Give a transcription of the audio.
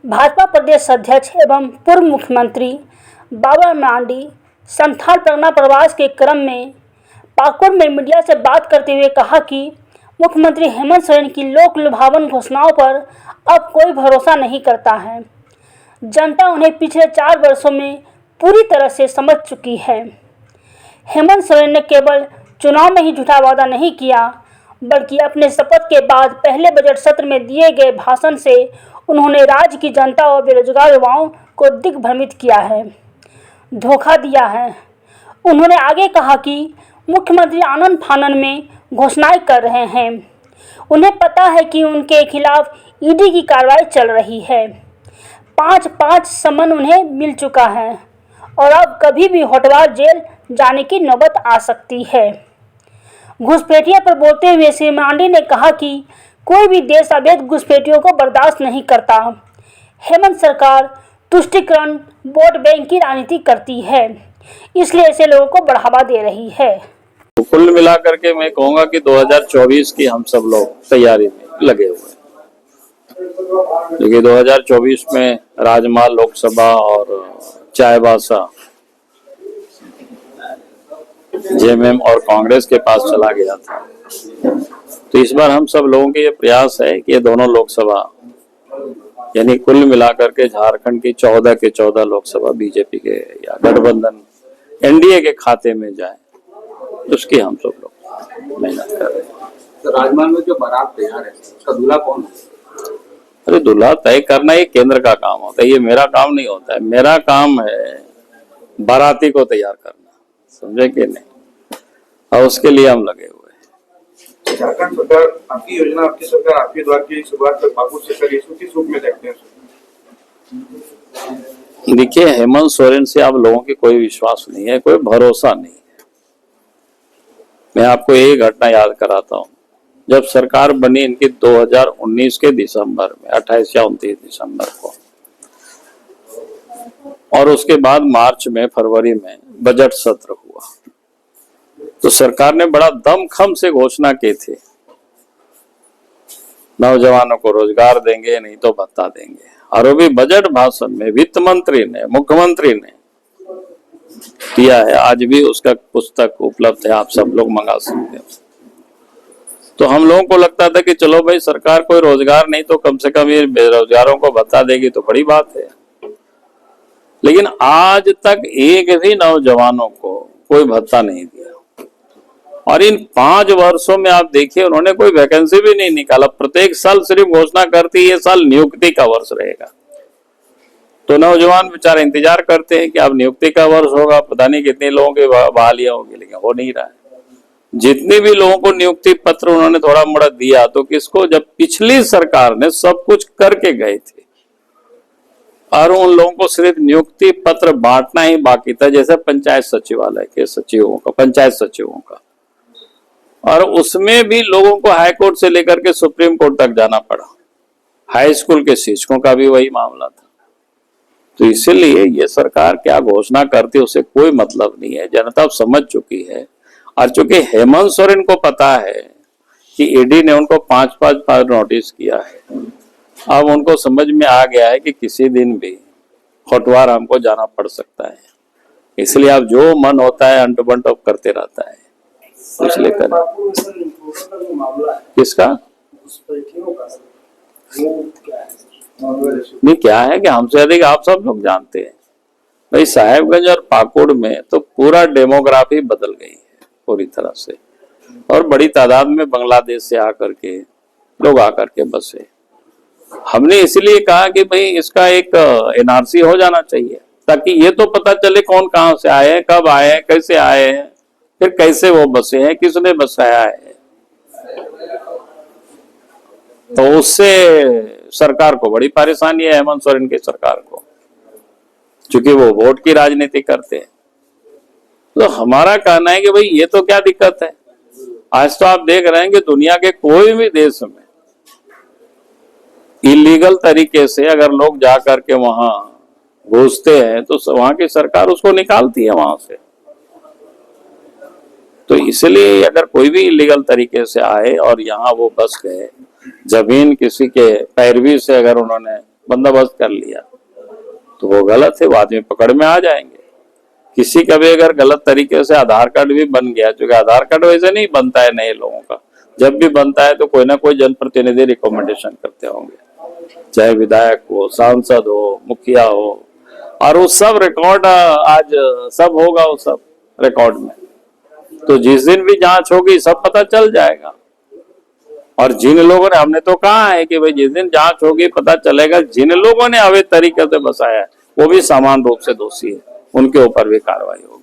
भाजपा प्रदेश अध्यक्ष एवं पूर्व मुख्यमंत्री बाबुलाल मरांडी संथाल परगना प्रवास के क्रम में पाकुड़ में मीडिया से बात करते हुए कहा कि मुख्यमंत्री हेमंत सोरेन की लोक लुभावन घोषणाओं पर अब कोई भरोसा नहीं करता है। जनता उन्हें पिछले 4 वर्षों में पूरी तरह से समझ चुकी है। हेमंत सोरेन ने केवल चुनाव में ही झूठा वादा नहीं किया, बल्कि अपने शपथ के बाद पहले बजट सत्र में दिए गए भाषण से उन्होंने राज्य की जनता और बेरोजगार युवाओं को दिग्भ्रमित किया है, धोखा दिया है। उन्होंने आगे कहा कि मुख्यमंत्री आनन फानन में घोषणाएं कर रहे हैं। उन्हें पता है कि उनके खिलाफ ईडी की कार्रवाई चल रही है। 5 समन उन्हें मिल चुका है और अब कभी भी होटवार जेल जाने की नौबत आ सकती है। घुसपैठियों पर बोलते हुए श्री मरांडी ने कहा कि कोई भी देश अवैध घुसपैठियों को बर्दाश्त नहीं करता। हेमंत सरकार तुष्टीकरण वोट बैंक की राजनीति करती है, इसलिए ऐसे लोगों को बढ़ावा दे रही है। तो कुल मिलाकर के मैं कहूंगा कि 2024 की हम सब लोग तैयारी में लगे हुए हैं, क्योंकि 2024 में राजमाल लोकसभा और चाईबासा जेएमएम और कांग्रेस के पास चला गया था। तो इस बार हम सब लोगों के ये प्रयास है कि ये दोनों लोकसभा यानी कुल मिलाकर के झारखंड की 14 के 14 लोकसभा बीजेपी के या गठबंधन एनडीए के खाते में जाए, उसकी हम सब लोग मेहनत कर रहे हैं। तो राजमाल में जो बारात तैयार है, उसका दूल्हा कौन है? अरे दूल्हा तय करना ये केंद्र का काम होता है, ये मेरा काम नहीं होता है। मेरा काम है बाराती को तैयार करना, समझे कि नहीं, और उसके लिए हम लगे हुए हैं। झारखंड सरकार आपकी योजना, आपकी सरकार आपके द्वार की शुरुआत कर पाकुड़ से करी, इसको किस रूप में देखते हैं? देखिए, हेमंत सोरेन से आप लोगों की कोई विश्वास नहीं है, कोई भरोसा नहीं है। मैं आपको एक घटना याद कराता हूँ। जब सरकार बनी इनकी 2019 के दिसंबर में, 28 या 29 दिसंबर को, और उसके बाद मार्च में फरवरी में बजट सत्र हुआ, तो सरकार ने बड़ा दमखम से घोषणा की थी, नौजवानों को रोजगार देंगे, नहीं तो भत्ता देंगे। और वो भी बजट भाषण में वित्त मंत्री ने, मुख्यमंत्री ने किया है। आज भी उसका पुस्तक उपलब्ध है, आप सब लोग मंगा सकते हो। तो हम लोगों को लगता था कि चलो भाई, सरकार कोई रोजगार नहीं तो कम से कम ये बेरोजगारों को भत्ता देगी तो बड़ी बात है। लेकिन आज तक एक भी नौजवानों को कोई भत्ता नहीं दिया। और इन 5 वर्षों में आप देखिए, उन्होंने कोई वैकेंसी भी नहीं निकाला। प्रत्येक साल सिर्फ घोषणा करती, ये साल नियुक्ति का वर्ष रहेगा। तो नौजवान बेचारे इंतजार करते हैं कि अब नियुक्ति का वर्ष होगा, पता नहीं कितने लोगों की बहालियां होगी, लेकिन हो नहीं रहा है। जितने भी लोगों को नियुक्ति पत्र उन्होंने थोड़ा मोड़ा दिया, तो किसको, जब पिछली सरकार ने सब कुछ करके गए थे और उन लोगों को सिर्फ नियुक्ति पत्र बांटना ही बाकी था, जैसे पंचायत सचिवालय के सचिवों का, पंचायत सचिवों का। और उसमें भी लोगों को हाईकोर्ट से लेकर के सुप्रीम कोर्ट तक जाना पड़ा। हाई स्कूल के शिक्षकों का भी वही मामला था। तो इसीलिए ये सरकार क्या घोषणा करती है उससे कोई मतलब नहीं है, जनता समझ चुकी है। और चूंकि हेमंत सोरेन को पता है कि ईडी ने उनको 5 नोटिस किया है, अब उनको समझ में आ गया है कि किसी दिन भी होटवार हमको जाना पड़ सकता है। इसलिए अब जो मन होता है अंट बंट करते रहता है। इसलिए किसका नहीं, क्या है कि हमसे अधिक आप सब लोग जानते हैं भाई, साहेबगंज और पाकुड़ में तो पूरा डेमोग्राफी बदल गई है पूरी तरह से। और बड़ी तादाद में बांग्लादेश से आकर के लोग आकर के बसे। हमने इसलिए कहा कि भाई इसका एक एनआरसी हो जाना चाहिए, ताकि ये तो पता चले कौन कहां से आए हैं, कब आए हैं, कैसे आए हैं, फिर कैसे वो बसे हैं, किसने बसाया है। तो उससे सरकार को बड़ी परेशानी है, हेमंत सोरेन की सरकार को, क्योंकि वो वोट की राजनीति करते हैं। तो हमारा कहना है कि भाई ये तो क्या दिक्कत है। आज तो आप देख रहे हैं कि दुनिया के कोई भी देश में इलीगल तरीके से अगर लोग जा करके वहां घुसते हैं तो वहां की सरकार उसको निकालती है वहां से। तो इसलिए अगर कोई भी इलीगल तरीके से आए और यहाँ वो बस गए, जमीन किसी के पैरवी से अगर उन्होंने बंदोबस्त कर लिया, तो वो गलत है, वो आदमी पकड़ में आ जाएंगे। किसी का भी अगर गलत तरीके से आधार कार्ड भी बन गया, क्योंकि आधार कार्ड वैसे नहीं बनता है नए लोगों का, जब भी बनता है तो कोई ना कोई जनप्रतिनिधि रिकमेंडेशन करते होंगे, चाहे विधायक हो, सांसद हो, मुखिया हो, और वो सब रिकॉर्ड आज सब होगा, वो सब रिकॉर्ड में। तो जिस दिन भी जांच होगी सब पता चल जाएगा। और जिन लोगों ने, हमने तो कहा है कि भाई जिस दिन जांच होगी पता चलेगा जिन लोगों ने अवैध तरीके से बसाया है वो भी समान रूप से दोषी है, उनके ऊपर भी कार्रवाई होगी।